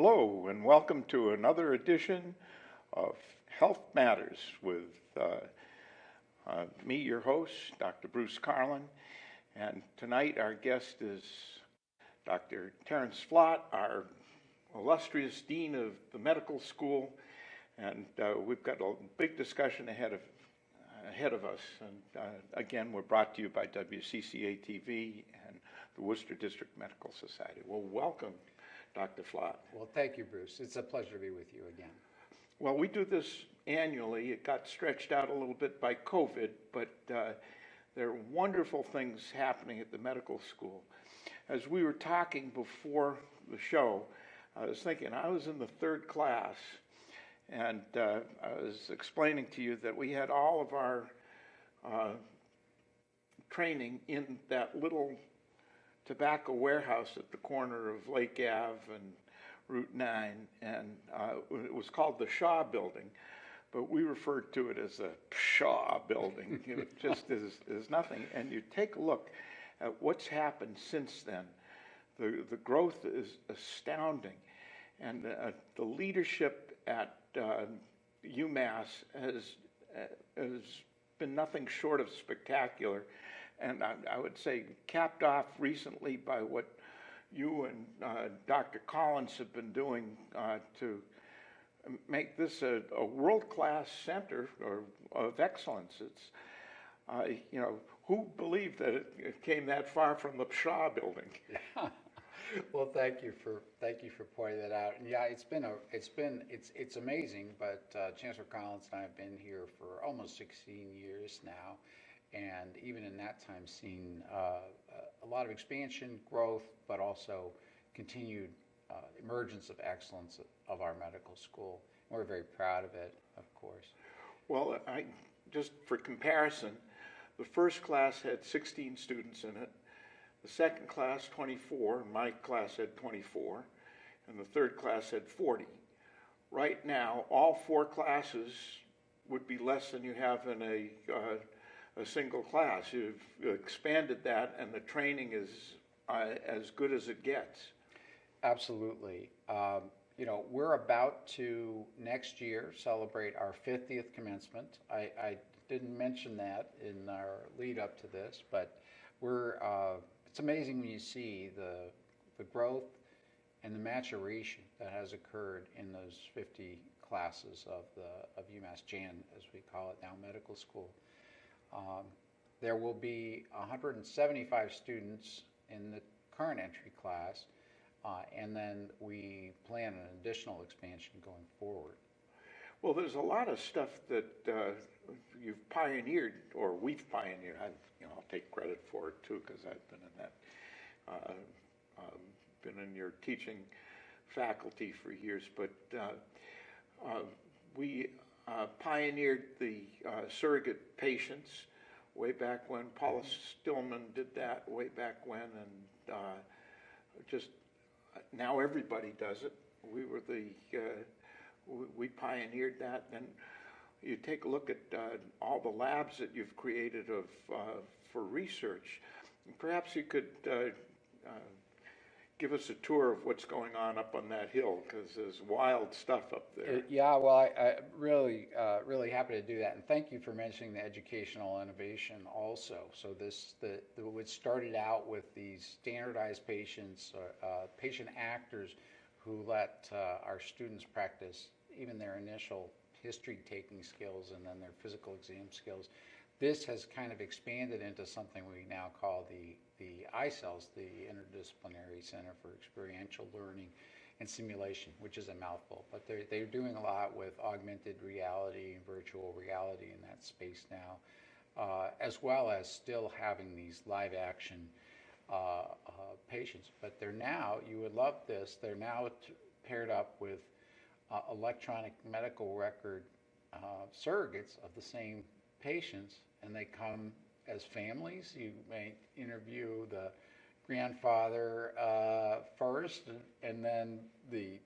Hello, and welcome to another edition of Health Matters with me, your host, Dr. Bruce Karlin. And tonight our guest is Dr. Terence Flotte, our illustrious Dean of the Medical School. And we've got a big discussion ahead of us. And again, we're brought to you by WCCA TV and the Worcester District Medical Society. Well, welcome, Dr. Flotte. Well, thank you, Bruce. It's a pleasure to be with you again. Well, we do this annually. It got stretched out a little bit by COVID, but there are wonderful things happening at the medical school. As we were talking before the show, I was thinking I was in the third class, and I was explaining to you that we had all of our training in that little tobacco warehouse at the corner of Lake Ave and Route 9, and it was called the Shaw Building, but we referred to it as the Shaw Building. It just is nothing. And you take a look at what's happened since then. The growth is astounding, and the leadership at UMass has been nothing short of spectacular. And I would say capped off recently by what you and Dr. Collins have been doing to make this a world-class center of excellence. It's, who believed that it came that far from the Shaw Building? Yeah. Well, thank you for pointing that out. And yeah, it's amazing. But Chancellor Collins and I have been here for almost 16 years now. And even in that time, seen a lot of expansion, growth, but also continued emergence of excellence of our medical school. And we're very proud of it, of course. Well, just for comparison, the first class had 16 students in it, the second class 24, and my class had 24, and the third class had 40. Right now, all four classes would be less than you have in a single class. You've expanded that, and the training is as good as it gets. Absolutely. We're about to next year celebrate our 50th commencement. I didn't mention that in our lead up to this, but it's amazing when you see the growth and the maturation that has occurred in those 50 classes of UMass Chan, as we call it now, medical school. There will be 175 students in the current entry class, and then we plan an additional expansion going forward. Well, there's a lot of stuff that you've pioneered, or we've pioneered. I'll take credit for it too, because I've been in that, been in your teaching faculty for years. But we pioneered the surrogate patients way back when. Paula Stillman did that way back when, and just now everybody does it. We pioneered that. And you take a look at all the labs that you've created for research. Perhaps you could give us a tour of what's going on up on that hill, because there's wild stuff up there. Yeah, well, I really happy to do that, and thank you for mentioning the educational innovation also. So what started out with these standardized patients, patient actors, who let our students practice even their initial history-taking skills and then their physical exam skills. This has kind of expanded into something we now call the ICELS, the Interdisciplinary Center for Experiential Learning and Simulation, which is a mouthful. But they're doing a lot with augmented reality and virtual reality in that space now, as well as still having these live action patients. But they're now, you would love this, they're now paired up with electronic medical record surrogates of the same patients, and they come as families. You may interview the grandfather first, and then the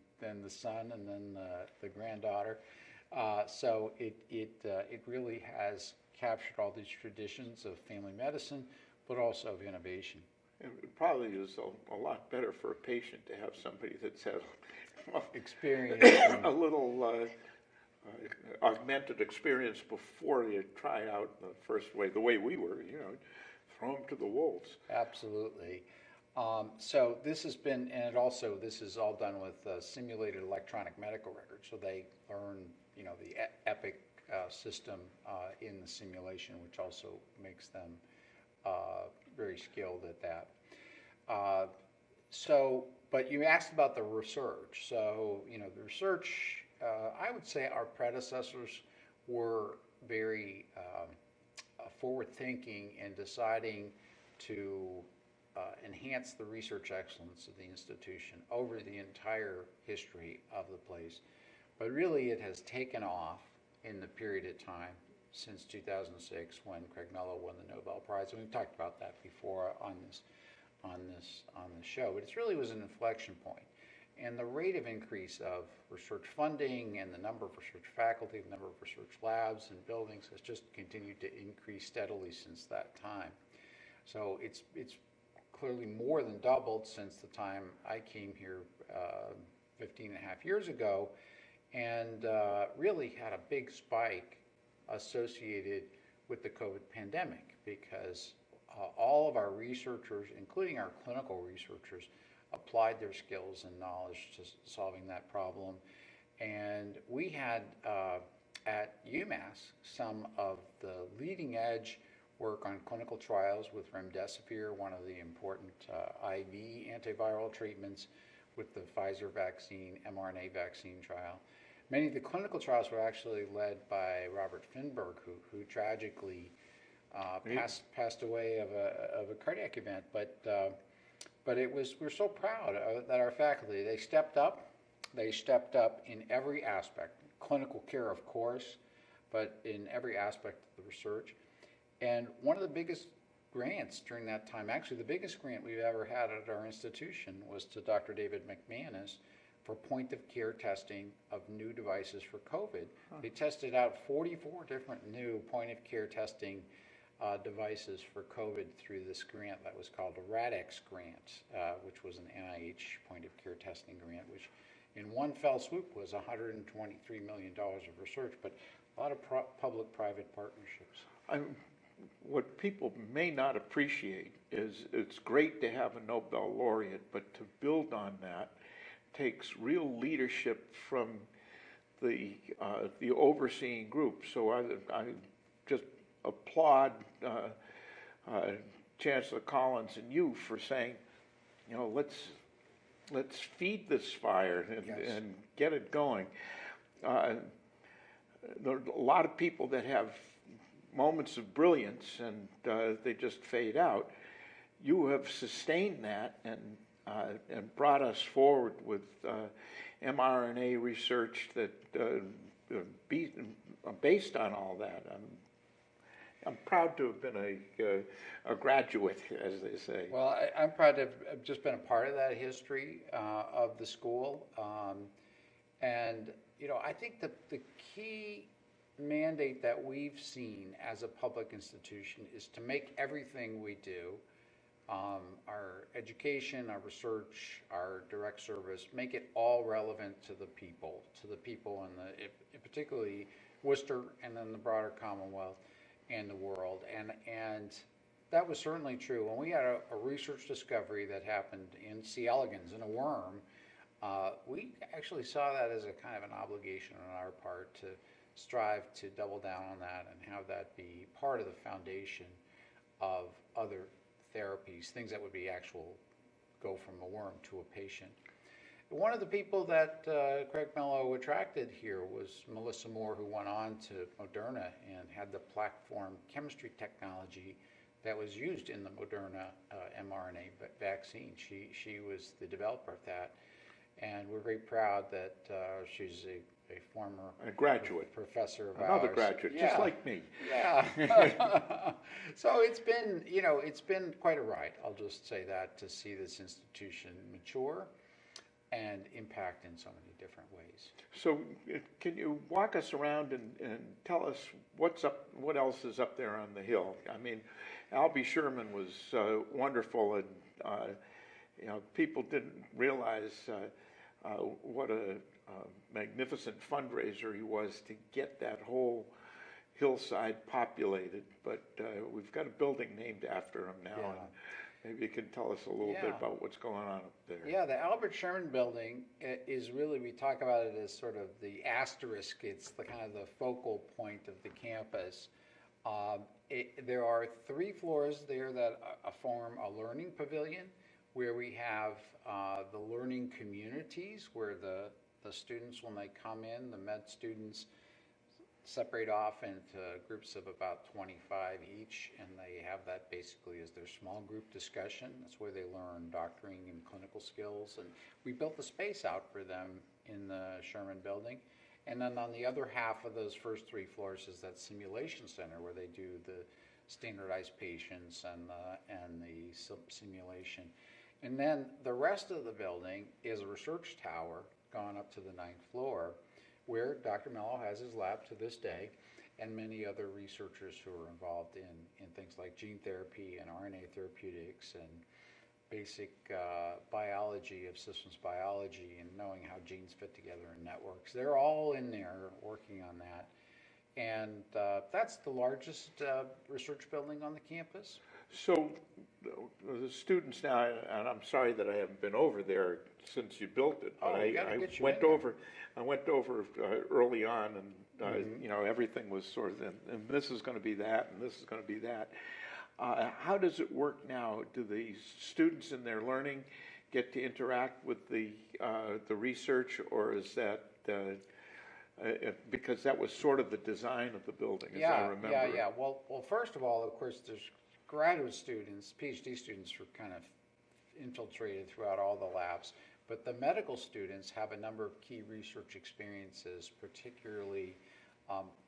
son, and then the granddaughter. So it really has captured all these traditions of family medicine, but also of innovation. It probably is a lot better for a patient to have somebody that's had Experience. a little augmented experience before you try out the first way, the way we were, throw them to the wolves. Absolutely. So this has been, and this is all done with simulated electronic medical records. So they learn, the EPIC system in the simulation, which also makes them very skilled at that. But you asked about the research. So, the research, I would say our predecessors were very forward-thinking in deciding to enhance the research excellence of the institution over the entire history of the place. But really it has taken off in the period of time since 2006 when Craig Mello won the Nobel Prize. And we've talked about that before on the show. But it really was an inflection point. And the rate of increase of research funding and the number of research faculty, the number of research labs and buildings has just continued to increase steadily since that time. So it's clearly more than doubled since the time I came here 15 and a half years ago, and really had a big spike associated with the COVID pandemic because all of our researchers, including our clinical researchers, applied their skills and knowledge to solving that problem. And we had at UMass some of the leading edge work on clinical trials with remdesivir, one of the important IV antiviral treatments, with the Pfizer vaccine, mRNA vaccine trial. Many of the clinical trials were actually led by Robert Finberg, who tragically passed away of a cardiac event. But we're so proud that our faculty, they stepped up in every aspect, clinical care of course, but in every aspect of the research. And one of the biggest grants during that time, actually the biggest grant we've ever had at our institution, was to Dr. David McManus for point-of-care testing of new devices for COVID. They tested out 44 different new point-of-care testing devices for COVID through this grant that was called the RADx grant, which was an NIH point-of-care testing grant, which in one fell swoop was $123 million of research, but a lot of public-private partnerships. What people may not appreciate is it's great to have a Nobel laureate, but to build on that takes real leadership from the overseeing group. So I just applaud Chancellor Collins and you for saying, let's feed this fire and get it going. There are a lot of people that have moments of brilliance and they just fade out. You have sustained that and brought us forward with mRNA research that based on all that. I'm proud to have been a graduate, as they say. Well, I'm proud to have just been a part of that history of the school. And, I think the key mandate that we've seen as a public institution is to make everything we do, our education, our research, our direct service, make it all relevant to the people in particularly Worcester and then the broader Commonwealth and the world. And that was certainly true. When we had a research discovery that happened in C. elegans in a worm, we actually saw that as a kind of an obligation on our part to strive to double down on that and have that be part of the foundation of other therapies, things that would be go from a worm to a patient. One of the people that Craig Mello attracted here was Melissa Moore, who went on to Moderna and had the platform chemistry technology that was used in the Moderna mRNA vaccine. She was the developer of that, and we're very proud that she's a former graduate professor of another ours. Graduate, just like me. Yeah. So it's been quite a ride. I'll just say that, to see this institution mature. and impact in so many different ways. So can you walk us around and tell us what else is up there on the hill? I mean, Albie Sherman was wonderful, and people didn't realize what a magnificent fundraiser he was to get that whole hillside populated. But we've got a building named after him now. Yeah. And maybe you can tell us a little bit about what's going on up there. Yeah, the Albert Sherman Building is really, we talk about it as sort of the asterisk. It's the kind of the focal point of the campus. There are 3 floors there that form a learning pavilion, where we have the learning communities, where the students, when they come in, the med students separate off into groups of about 25 each, and they have that basically as their small group discussion. That's where they learn doctoring and clinical skills. And we built the space out for them in the Sherman Building. And then on the other half of those first 3 floors is that simulation center, where they do the standardized patients and the simulation. And then the rest of the building is a research tower going up to the 9th floor, where Dr. Mello has his lab to this day, and many other researchers who are involved in things like gene therapy and RNA therapeutics and basic biology of systems biology and knowing how genes fit together in networks. They're all in there working on that. And that's the largest research building on the campus. So the students now, and I'm sorry that I haven't been over there since you built it, but I went over early on, and everything was sort of, and this is going to be that, and this is going to be that. How does it work now? Do the students in their learning get to interact with the research, or is that because that was sort of the design of the building, as I remember? Yeah. Well, first of all, of course, there's graduate students, PhD students who are kind of infiltrated throughout all the labs, but the medical students have a number of key research experiences, particularly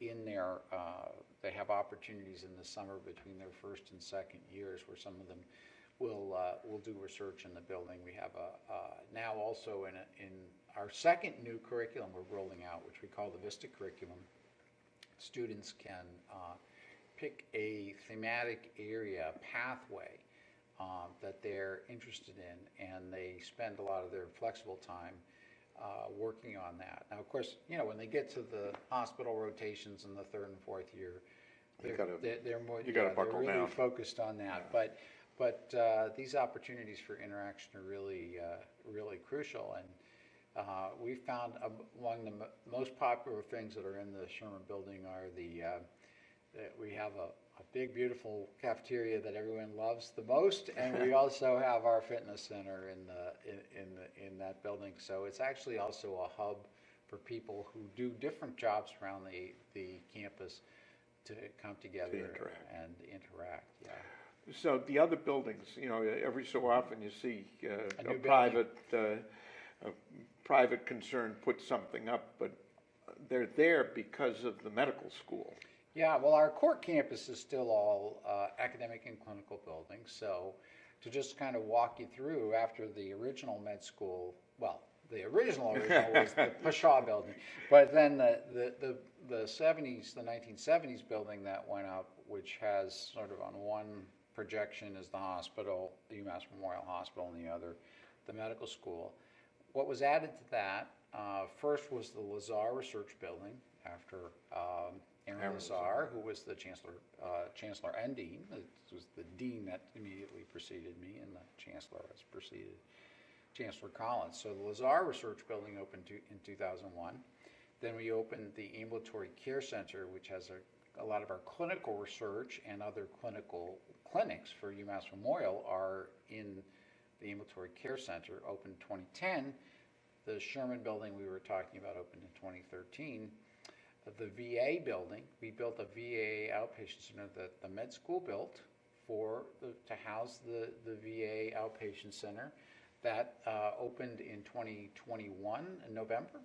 in their, they have opportunities in the summer between their first and second years where some of them will do research in the building. We have now also in our second new curriculum we're rolling out, which we call the VISTA curriculum, students can pick a thematic area, pathway that they're interested in, and they spend a lot of their flexible time working on that. Now, of course, when they get to the hospital rotations in the 3rd and 4th year, they're really focused on that. Yeah. But these opportunities for interaction are really crucial. And we found among the most popular things that are in the Sherman Building are we have a big, beautiful cafeteria that everyone loves the most, and we also have our fitness center in that building. So it's actually also a hub for people who do different jobs around the campus to come together and interact. Yeah. So the other buildings, every so often you see a private concern put something up, but they're there because of the medical school. Yeah, well, our core campus is still all academic and clinical buildings. So to just kind of walk you through, after the original med school, well, the original was the Pashaw building, but then the 1970s building that went up, which has sort of on one projection is the hospital, the UMass Memorial Hospital, and the other, the medical school. What was added to that first was the Lazar Research Building after Aaron Lazar, who was the chancellor and dean. It was the dean that immediately preceded me, and the chancellor has preceded Chancellor Collins. So the Lazar Research Building opened in 2001. Then we opened the Ambulatory Care Center, which has a lot of our clinical research and other clinics for UMass Memorial are in the Ambulatory Care Center, opened in 2010. The Sherman Building we were talking about opened in 2013. The VA building, we built a VA outpatient center that the med school built to house the VA outpatient center. That opened in 2021 in November.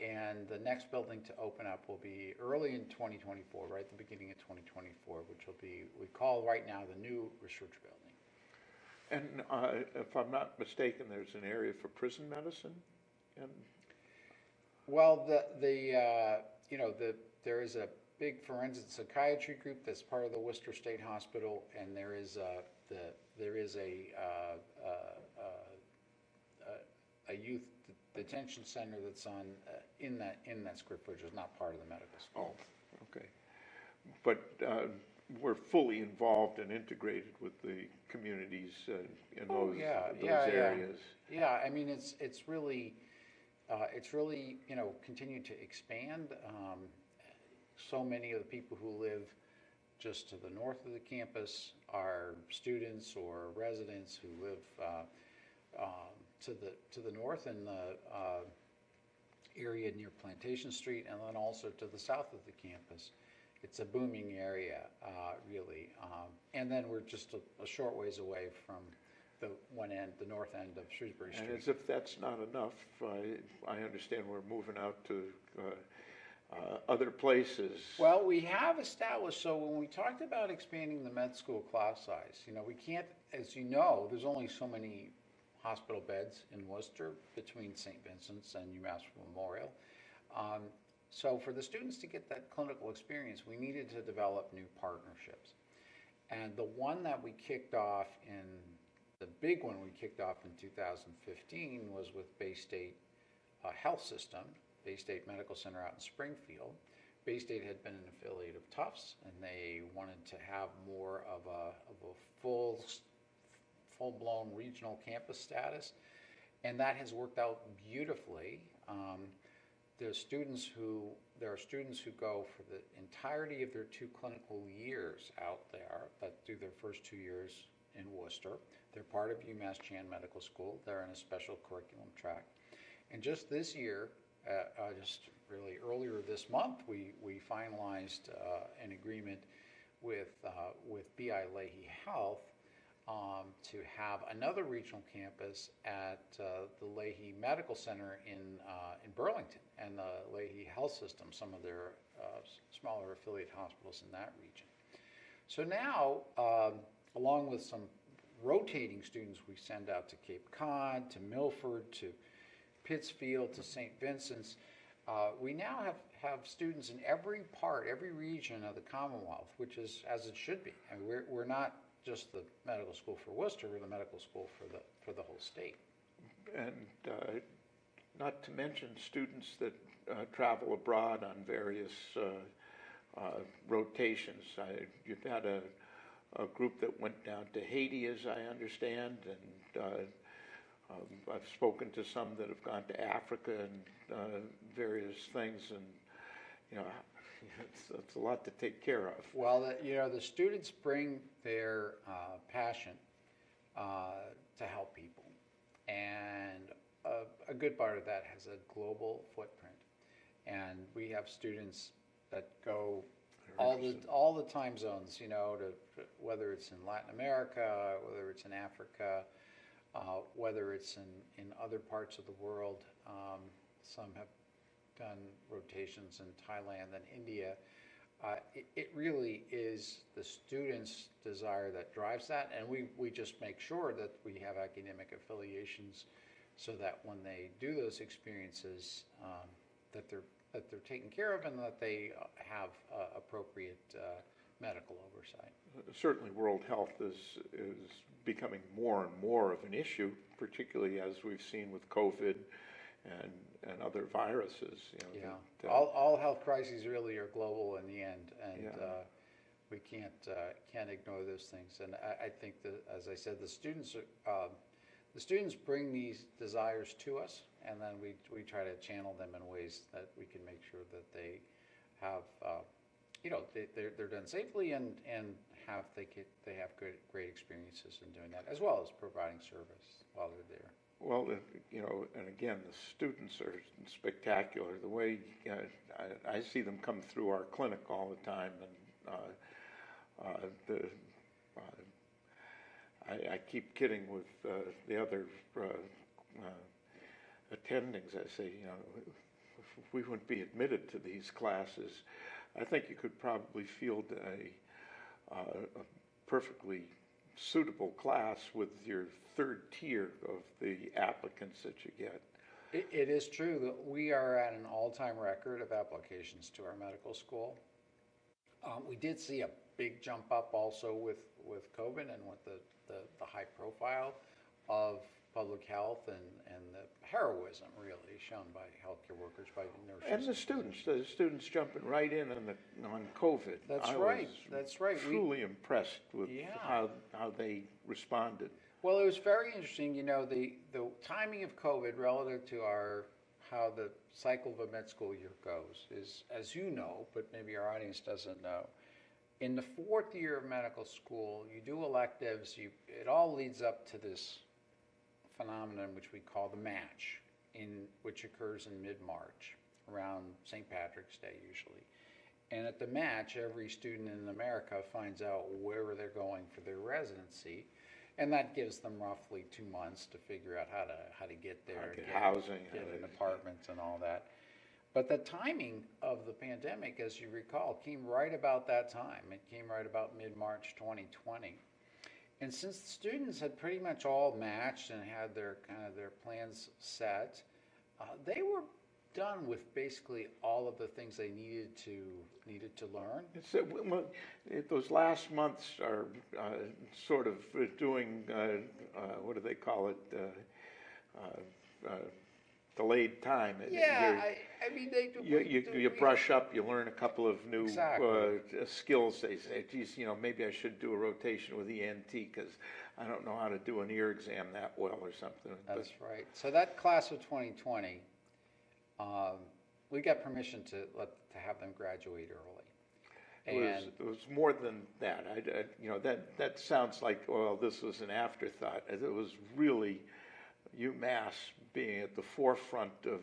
And the next building to open up will be early in 2024, right at the beginning of 2024, which will be, we call right now the new research building. And if I'm not mistaken, there's an area for prison medicine? And Well, there is a big forensic psychiatry group that's part of the Worcester State Hospital, and there is a youth detention center that's on in that script, which is not part of the medical school. oh, okay. But we're fully involved and integrated with the communities in those areas. Yeah, I mean, it's really continued to expand. So many of the people who live just to the north of the campus are students or residents who live to the north in the area near Plantation Street, and then also to the south of the campus. It's a booming area, really. And then we're just a short ways away from the north end of Shrewsbury Street. And as if that's not enough, I understand we're moving out to other places. Well, we have established, so when we talked about expanding the med school class size, we can't, as you know, there's only so many hospital beds in Worcester between St. Vincent's and UMass Memorial. So for the students to get that clinical experience, we needed to develop new partnerships. And the one that we kicked off the big one we kicked off in 2015 was with Bay State Health System, Bay State Medical Center out in Springfield. Bay State had been an affiliate of Tufts, and they wanted to have more of a full-blown regional campus status, and that has worked out beautifully. There are students who go for the entirety of their 2 clinical years out there that do their first 2 years in Worcester. They're part of UMass Chan Medical School. They're in a special curriculum track. And just this year, just really earlier this month, we finalized an agreement with BI Leahy Health to have another regional campus at the Leahy Medical Center in Burlington, and the Leahy Health System, some of their smaller affiliate hospitals in that region. So now, along with some rotating students we send out to Cape Cod, to Milford, to Pittsfield, to St. Vincent's, we now have students in every region of the Commonwealth, which is as it should be. I mean, we're not just the medical school for Worcester, we're the medical school for the whole state. And not to mention students that travel abroad on various rotations. You've had a group that went down to Haiti, as I understand, and I've spoken to some that have gone to Africa and various things, and it's a lot to take care of. Well, the students bring their passion to help people, and a good part of that has a global footprint. And we have students that go all the time zones, to whether it's in Latin America, whether it's in Africa, whether it's in other parts of the world. Some have done rotations in Thailand and India. It really is the students' desire that drives that, and we just make sure that we have academic affiliations so that when they do those experiences, that they're taken care of and that they have appropriate medical oversight. Certainly, World Health is becoming more and more of an issue, particularly as we've seen with COVID and other viruses. All health crises really are global in the end, and we can't ignore those things. And I think that, as I said, the students bring these desires to us, and then we try to channel them in ways that we can make sure that they have, they're done safely and they have great experiences in doing that, as well as providing service while they're there. Well, and again, the students are spectacular. The way I see them come through our clinic all the time, and I keep kidding with the other attendings. I say, if we wouldn't be admitted to these classes, I think you could probably field a perfectly suitable class with your third tier of the applicants that you get. It is true that we are at an all-time record of applications to our medical school. We did see a big jump up also with COVID and with the high profile of public health and the heroism really shown by healthcare workers, by nurses. And the students jumping right in on COVID. That's I right. was That's right. Truly impressed with how they responded. Well, it was very interesting, the timing of COVID relative to how the cycle of a med school year goes is, as you know, but maybe our audience doesn't know, in the fourth year of medical school, you do electives, it all leads up to this phenomenon which we call the match, which occurs in mid-March, around St. Patrick's Day usually. And at the match, every student in America finds out where they're going for their residency. And that gives them roughly 2 months to figure out how to get there, get housing, get an apartment, and all that. But the timing of the pandemic, as you recall, came right about that time. It came right about mid-March 2020. And since the students had pretty much all matched and had their plans set, they were done with basically all of the things they needed to learn. Those last months are sort of doing what do they call it? Delayed time. Yeah, I mean they do. You brush up, you learn a couple of new skills. They say, geez, maybe I should do a rotation with ENT because I don't know how to do an ear exam that well or something. That's right. So that class of 2020. We got permission to have them graduate early. It was more than that. That sounds like, well, this was an afterthought. It was really UMass being at the forefront of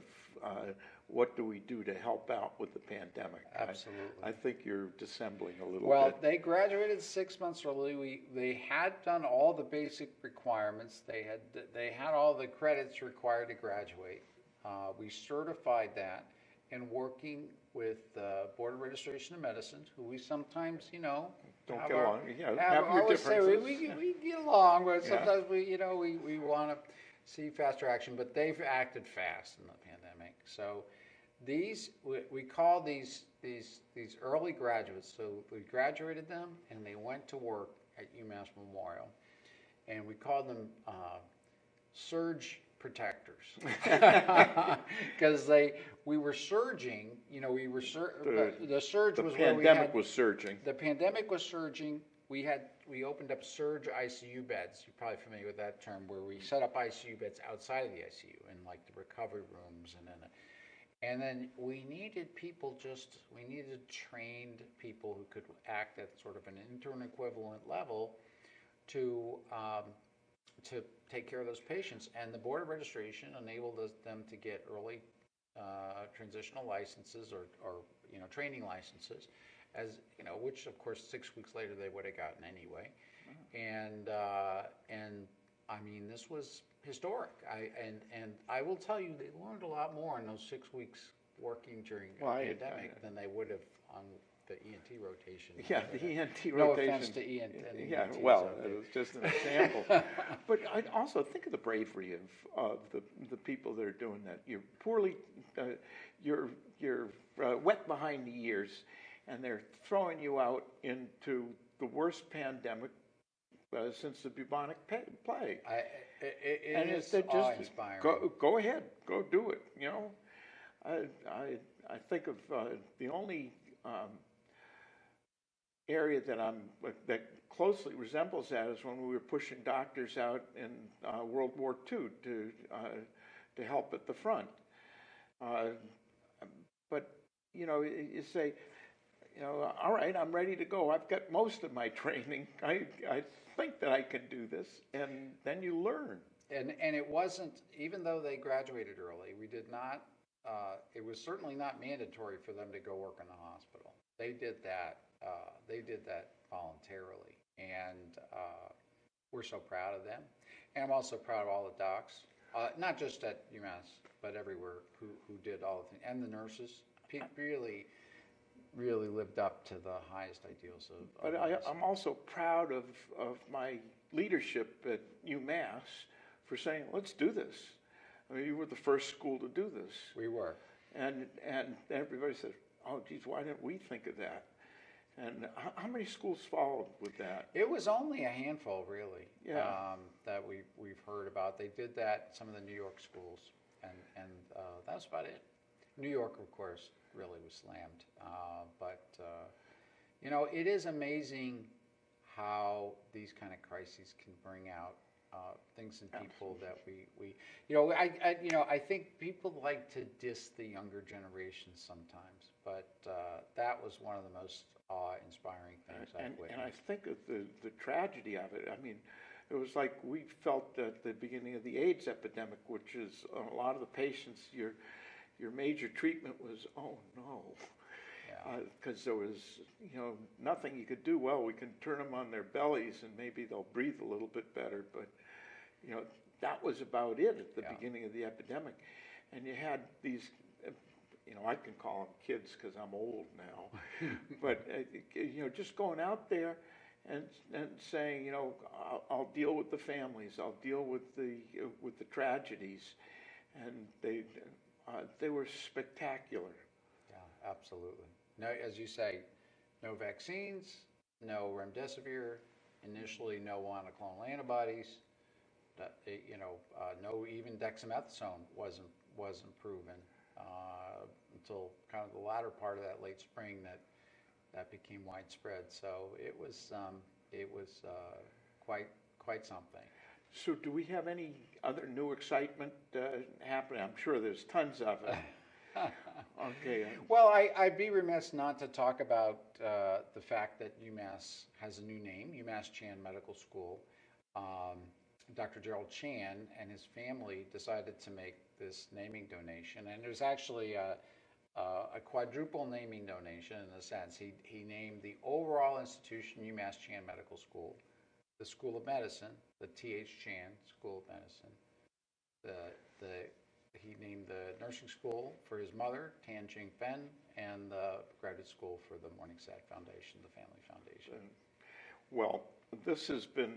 what do we do to help out with the pandemic. Absolutely. I think you're dissembling a little bit. Well, they graduated 6 months early. They had done all the basic requirements. They had all the credits required to graduate. We certified that, and working with the Board of Registration of Medicine, who we sometimes, don't get along. Have I your always say differences. we get along, but sometimes we want to see faster action. But they've acted fast in the pandemic. So we call these early graduates. So we graduated them, and they went to work at UMass Memorial, and we called them surge protectors because we were surging. The surge was where we had. The pandemic was surging. The pandemic was surging. We opened up surge ICU beds. You're probably familiar with that term, where we set up ICU beds outside of the ICU in like the recovery rooms, and then we needed trained people who could act at sort of an intern equivalent level to take care of those patients. And the Board of Registration enabled them to get early transitional licenses or training licenses, which of course 6 weeks later they would have gotten anyway. And I mean, this was historic. I will tell you, they learned a lot more in those 6 weeks working during the pandemic than they would have on the ENT rotation. Yeah, the ENT rotation. No offense to ENT. Yeah, well, it was just an example. But I also think of the bravery of the people that are doing that. You're poorly, you're wet behind the ears, and they're throwing you out into the worst pandemic since the bubonic plague. It is awe-inspiring. Go ahead, go do it. I think of the only area that closely resembles that is when we were pushing doctors out in World War II to help at the front. But you say, all right, I'm ready to go. I've got most of my training. I think that I can do this, and then you learn. And it wasn't, even though they graduated early, we did not. It was certainly not mandatory for them to go work in the hospital. They did that. Voluntarily, and we're so proud of them. And I'm also proud of all the docs, not just at UMass, but everywhere, who did all the things, and the nurses. Really, really lived up to the highest ideals of But I'm also proud of my leadership at UMass for saying, let's do this. I mean, you were the first school to do this. We were. And everybody said, oh, geez, why didn't we think of that? And how many schools followed with that? It was only a handful, really, Yeah. that we've heard about. They did that in some of the New York schools, and that was about it. New York, of course, really was slammed. You know, it is amazing how these kind of crises can bring out things in people that we you know, I think people like to diss the younger generation sometimes, but that was one of the most awe-inspiring things I've witnessed. And I think of the tragedy of it. I mean, it was like we felt at the beginning of the AIDS epidemic, which is a lot of the patients, your major treatment was, oh no, because there was, you know, nothing you could do. Well, we can turn them on their bellies and maybe they'll breathe a little bit better, but you know, that was about it at the beginning of the epidemic. And you had these, you know, I can call them kids because I'm old now, but you know, just going out there and saying, you know, I'll deal with the families, I'll deal with the tragedies, and they were spectacular. Yeah, absolutely. No, as you say, no vaccines, no remdesivir, initially no monoclonal antibodies. You know, no even dexamethasone wasn't proven until kind of the latter part of that late spring that became widespread. So it was quite something. So do we have any other new excitement happening? I'm sure there's tons of it. Okay. Well, I'd be remiss not to talk about the fact that UMass has a new name, UMass Chan Medical School. Dr. Gerald Chan and his family decided to make this naming donation, and there's actually a quadruple naming donation in a sense. He named the overall institution UMass Chan Medical School, the School of Medicine, the T.H. Chan School of Medicine. He named the nursing school for his mother, Tan Jing Fen, and the graduate school for the Morningside Foundation, the family foundation. Well, this has been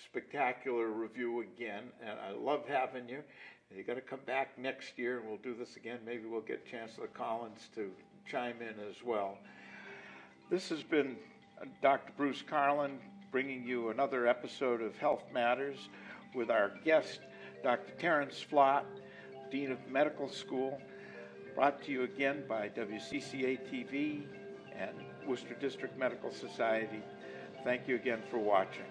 spectacular review again, and I love having you. You got to come back next year, and we'll do this again. Maybe we'll get Chancellor Collins to chime in as well. This has been Dr. Bruce Karlin bringing you another episode of Health Matters with our guest, Dr. Terence Flotte, Dean of Medical School, brought to you again by WCCA TV and Worcester District Medical Society. Thank you again for watching.